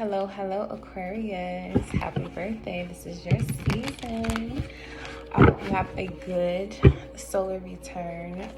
Hello, Aquarius. Happy birthday. This is your season. I hope you have a good solar return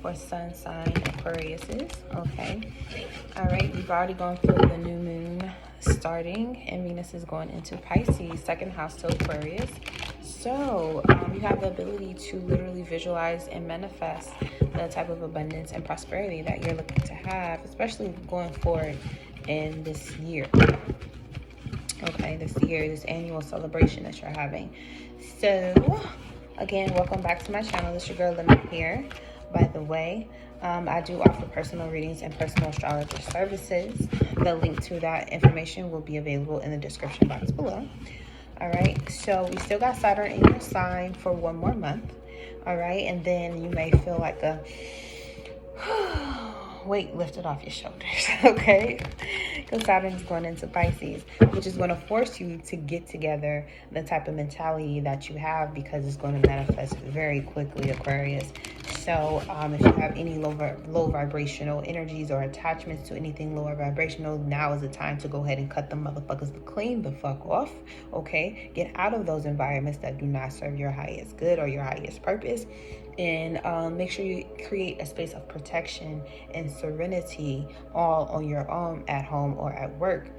for sun sign Aquariuses. Okay. All right. We've already gone through the new moon starting, and Venus is going into Pisces, second house to Aquarius. So you have the ability to literally visualize and manifest the type of abundance and prosperity that you're looking to have, especially going forward in this year. Okay, this annual celebration that you're having. So again, welcome back to my channel. This is your girl Lenormand here. By the way, I do offer personal readings and personal astrologer services. The link to that information will be available in the description box below. All right, so we still got Saturn in your sign for one more month. All right, and then you may feel like a weight lifted off your shoulders, okay? Because Saturn is going into Pisces, which is going to force you to get together the type of mentality that you have, because it's going to manifest very quickly, Aquarius. So if you have any low vibrational energies or attachments to anything lower vibrational, now is the time to go ahead and cut them motherfuckers clean the fuck off, okay? Get out of those environments that do not serve your highest good or your highest purpose. And make sure you create a space of protection and serenity all on your own, at home or at work,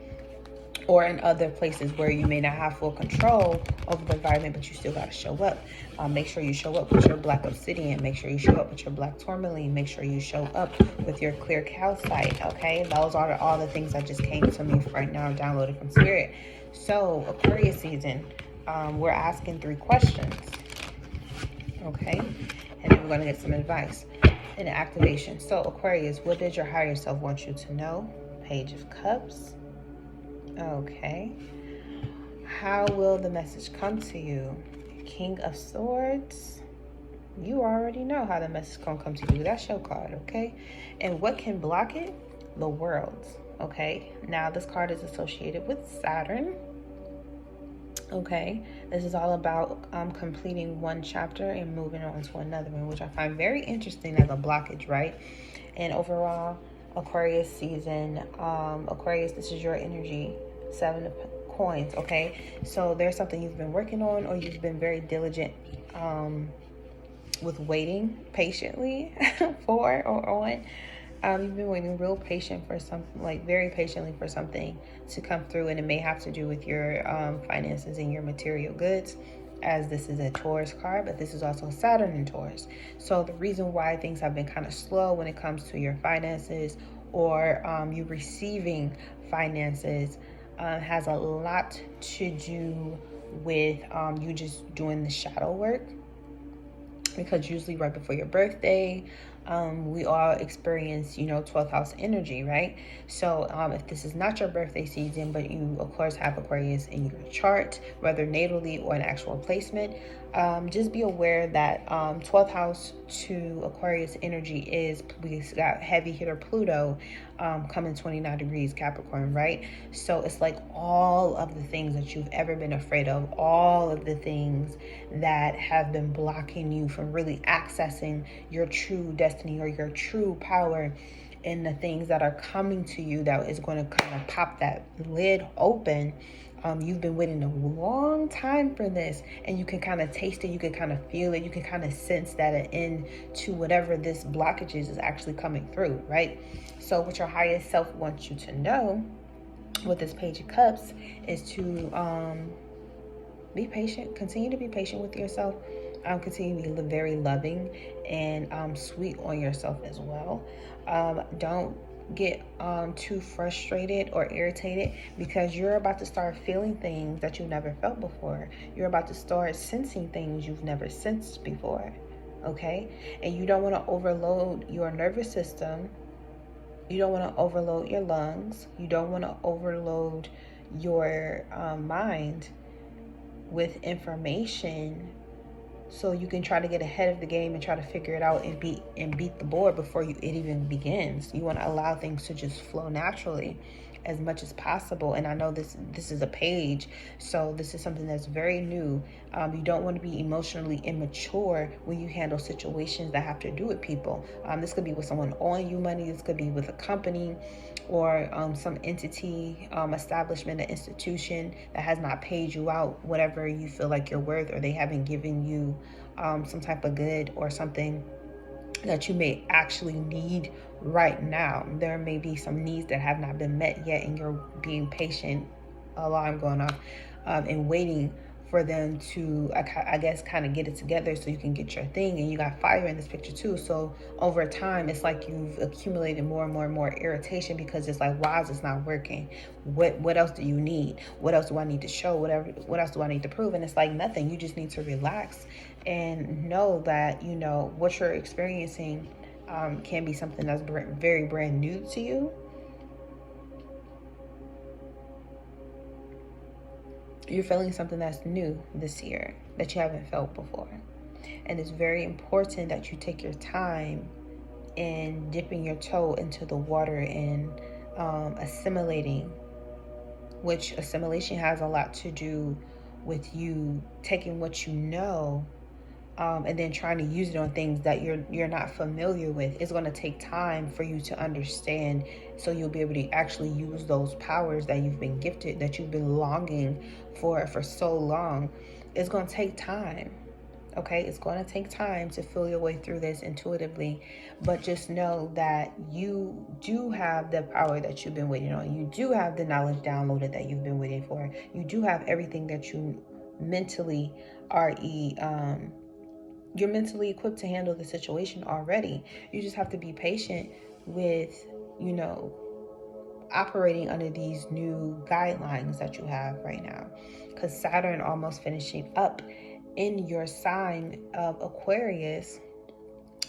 or in other places where you may not have full control over the environment, but you still got to show up. Make sure you show up with your black obsidian. Make sure you show up with your black tourmaline. Make sure you show up with your clear calcite, okay? Those are all the things that just came to me right now, downloaded from Spirit. So, Aquarius season, we're asking 3 questions, okay? And then we're going to get some advice and activation. So, Aquarius, what did your higher self want you to know? Page of Cups. Okay. How will the message come to you? King of Swords. You already know how the message is going to come to you. That's your card, okay? And what can block it? The World, okay? Now, this card is associated with Saturn. Okay, this is all about completing one chapter and moving on to another one, which I find very interesting as a blockage, right? And overall, Aquarius season, Aquarius, this is your energy, 7 of coins, okay? So there's something you've been working on, or you've been very diligent with waiting patiently for or on. You've been waiting real patient for something, like very patiently for something to come through, and it may have to do with your finances and your material goods, as this is a Taurus card, but this is also Saturn in Taurus. So the reason why things have been kind of slow when it comes to your finances, or you receiving finances, has a lot to do with you just doing the shadow work. Because usually right before your birthday, we all experience, 12th house energy, right? So if this is not your birthday season, but you of course have Aquarius in your chart, whether natally or an actual placement, just be aware that 12th house to Aquarius energy is, we got heavy hitter Pluto coming 29 degrees Capricorn, right? So it's like all of the things that you've ever been afraid of, all of the things that have been blocking you from really accessing your true destiny or your true power, and the things that are coming to you that is going to kind of pop that lid open. You've been waiting a long time for this, and you can kind of taste it, you can kind of feel it, you can kind of sense that an end to whatever this blockage is actually coming through, right? So what your highest self wants you to know with this Page of Cups is to be patient, continue to be patient with yourself, continue to be very loving and sweet on yourself as well. Don't get too frustrated or irritated, because you're about to start feeling things that you've never felt before. You're about to start sensing things you've never sensed before, okay? And you don't want to overload your nervous system. You don't want to overload your lungs. You don't want to overload your mind with information, so you can try to get ahead of the game and try to figure it out and beat the board before it even begins. You want to allow things to just flow naturally as much as possible. And I know this is a page, so this is something that's very new. You don't want to be emotionally immature when you handle situations that have to do with people. This could be with someone owing you money. This could be with a company. or some entity, establishment, an institution that has not paid you out whatever you feel like you're worth, or they haven't given you some type of good or something that you may actually need right now. There may be some needs that have not been met yet, and you're being patient, alarm going off, and waiting for them to, I guess, kind of get it together so you can get your thing. And you got fire in this picture too. So over time, it's like you've accumulated more and more and more irritation, because it's like, why is this not working? What else do you need? What else do I need to show? What else do I need to prove? And it's like nothing. You just need to relax and know that, you know, what you're experiencing can be something that's very brand new to you. You're feeling something that's new this year that you haven't felt before. And it's very important that you take your time in dipping your toe into the water and assimilating, which assimilation has a lot to do with you taking what you know and then trying to use it on things that you're not familiar with. It's going to take time for you to understand, so you'll be able to actually use those powers that you've been gifted, that you've been longing for so long. It's going to take time. Okay, it's going to take time to feel your way through this intuitively, but just know that you do have the power that you've been waiting on. You do have the knowledge downloaded that you've been waiting for. You do have everything that you mentally are you're mentally equipped to handle the situation already. You just have to be patient with, you know, operating under these new guidelines that you have right now, because Saturn almost finishing up in your sign of Aquarius,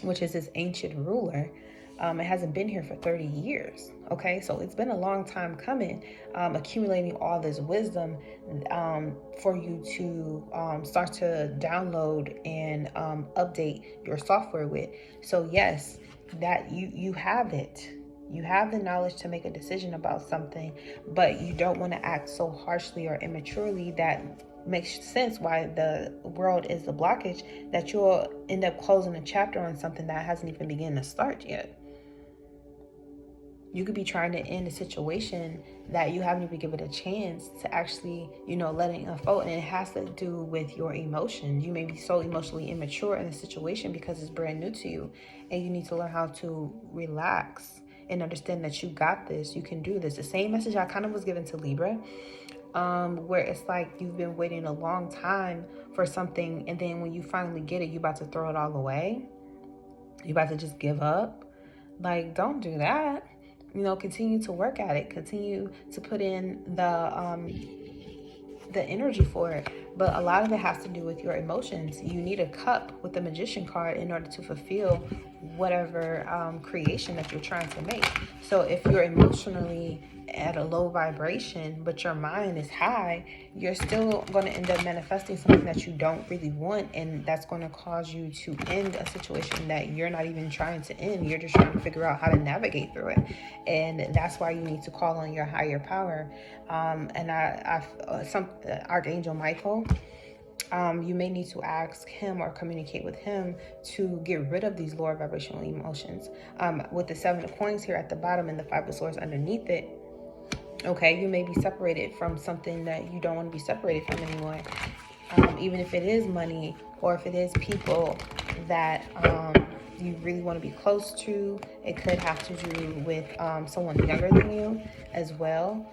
which is this ancient ruler. It hasn't been here for 30 years. Okay, so it's been a long time coming, accumulating all this wisdom for you to start to download and update your software with. So yes, that you have it. You have the knowledge to make a decision about something, but you don't want to act so harshly or immaturely that makes sense why the world is the blockage, that you'll end up closing a chapter on something that hasn't even begun to start yet. You could be trying to end a situation that you haven't even given it a chance to actually, you know, let it unfold. And it has to do with your emotions. You may be so emotionally immature in the situation because it's brand new to you. And you need to learn how to relax and understand that you got this. You can do this. The same message I kind of was given to Libra, where it's like you've been waiting a long time for something. And then when you finally get it, you're about to throw it all away. You're about to just give up. Like, don't do that. You know, continue to work at it. Continue to put in the energy for it. But a lot of it has to do with your emotions. You need a cup with the Magician card in order to fulfill whatever creation that you're trying to make. So if you're emotionally at a low vibration, but your mind is high, you're still going to end up manifesting something that you don't really want, and that's going to cause you to end a situation that you're not even trying to end. You're just trying to figure out how to navigate through it, and that's why you need to call on your higher power. And Archangel Michael, you may need to ask him or communicate with him to get rid of these lower vibrational emotions. With the 7 of coins here at the bottom and the 5 of swords underneath it, okay, you may be separated from something that you don't want to be separated from anymore. Even if it is money, or if it is people that you really want to be close to. It could have to do with someone younger than you as well.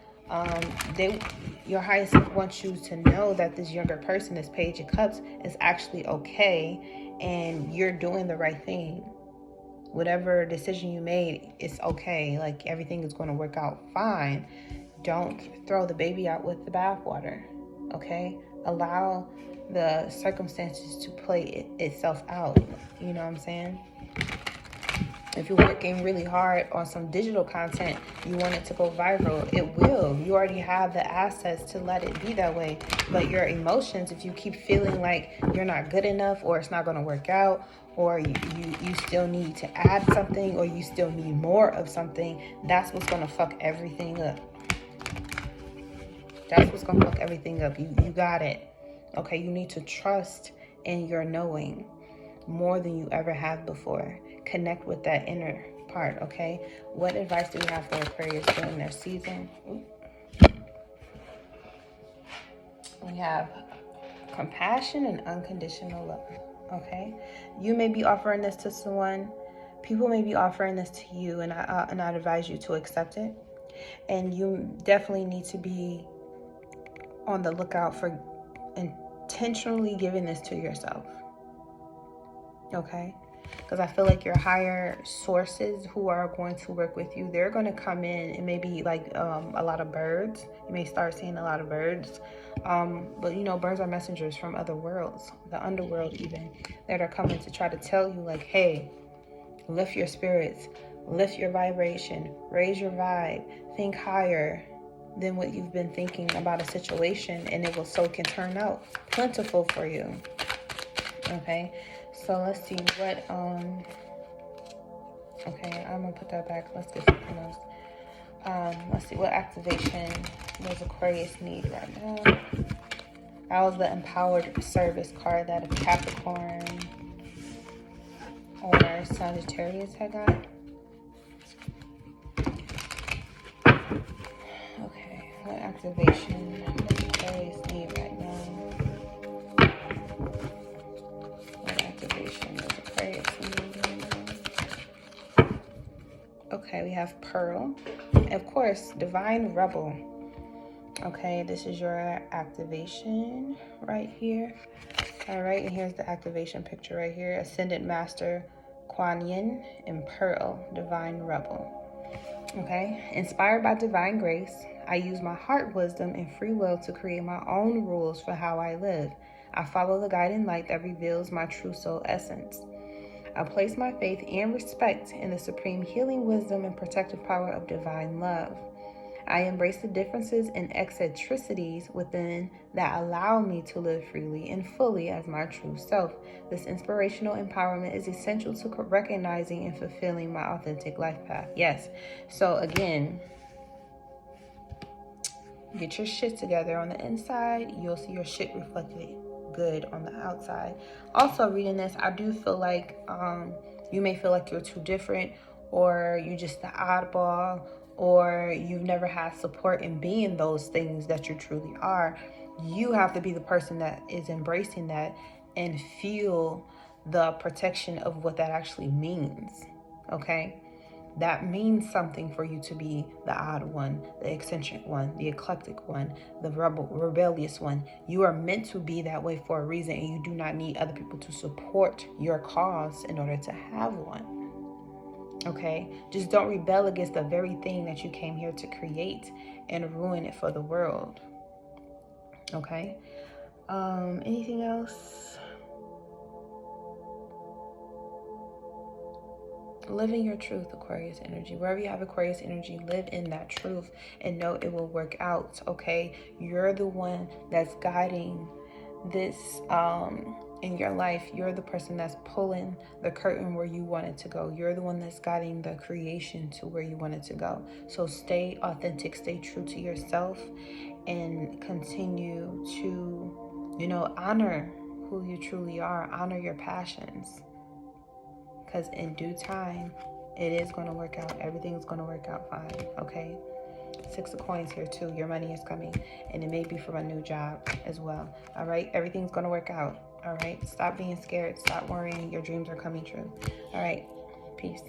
Your highest wants you to know that this younger person, this Page of Cups, is actually okay, and you're doing the right thing. Whatever decision you made, it's okay. Like, everything is going to work out fine. Don't throw the baby out with the bathwater, okay? Allow the circumstances to play itself out. You know what I'm saying? If you're working really hard on some digital content, you want it to go viral, it will. You already have the assets to let it be that way. But your emotions, if you keep feeling like you're not good enough, or it's not going to work out, or you still need to add something, or you still need more of something, that's what's going to fuck everything up. That's what's going to fuck everything up. You got it. Okay, you need to trust in your knowing more than you ever have before. Connect with that inner part, okay? What advice do we have for Aquarius during their season? We have compassion and unconditional love, okay? You may be offering this to someone. People may be offering this to you, and I'd advise you to accept it. And you definitely need to be on the lookout for intentionally giving this to yourself, okay? Because I feel like your higher sources who are going to work with you, they're going to come in. It may be like a lot of birds. You may start seeing a lot of birds. But, you know, birds are messengers from other worlds, the underworld even, that are coming to try to tell you, like, hey, lift your spirits, lift your vibration, raise your vibe, think higher than what you've been thinking about a situation, and it will so can turn out plentiful for you. Okay, so let's see what okay, I'm gonna put that back. Let's get something else. Let's see, what activation does Aquarius need right now? That was the empowered service card that a Capricorn or Sagittarius had got. Okay, what activation does Aquarius need right now? What activation does Aquarius need right now? Okay, we have Pearl. Of course, Divine Rebel. Okay, this is your activation right here. All right, and here's the activation picture right here. Ascendant Master Kuan Yin and Pearl, Divine Rebel. Okay, inspired by divine grace, I use my heart wisdom and free will to create my own rules for how I live. I follow the guiding light that reveals my true soul essence. I place my faith and respect in the supreme healing wisdom and protective power of divine love. I embrace the differences and eccentricities within that allow me to live freely and fully as my true self. This inspirational empowerment is essential to recognizing and fulfilling my authentic life path. Yes. So again, get your shit together on the inside. You'll see your shit reflected good on the outside. Also, reading this, I do feel like you may feel like you're too different, or you're just the oddball, or you've never had support in being those things that you truly are. You have to be the person that is embracing that and feel the protection of what that actually means, okay? That means something for you to be the odd one, the eccentric one, the eclectic one, the rebellious one. You are meant to be that way for a reason, and you do not need other people to support your cause in order to have one. Okay, just don't rebel against the very thing that you came here to create and ruin it for the world. Okay, anything else? Live in your truth, Aquarius energy. Wherever you have Aquarius energy, live in that truth and know it will work out. Okay, you're the one that's guiding this in your life. You're the person that's pulling the curtain where you want it to go. You're the one that's guiding the creation to where you want it to go. So stay authentic, stay true to yourself, and continue to, you know, honor who you truly are, honor your passions, because in due time it is going to work out. Everything's going to work out fine. Okay, 6 of coins here too. Your money is coming, and it may be from a new job as well. All right, everything's going to work out. All right, stop being scared, stop worrying. Your dreams are coming true. All right, peace.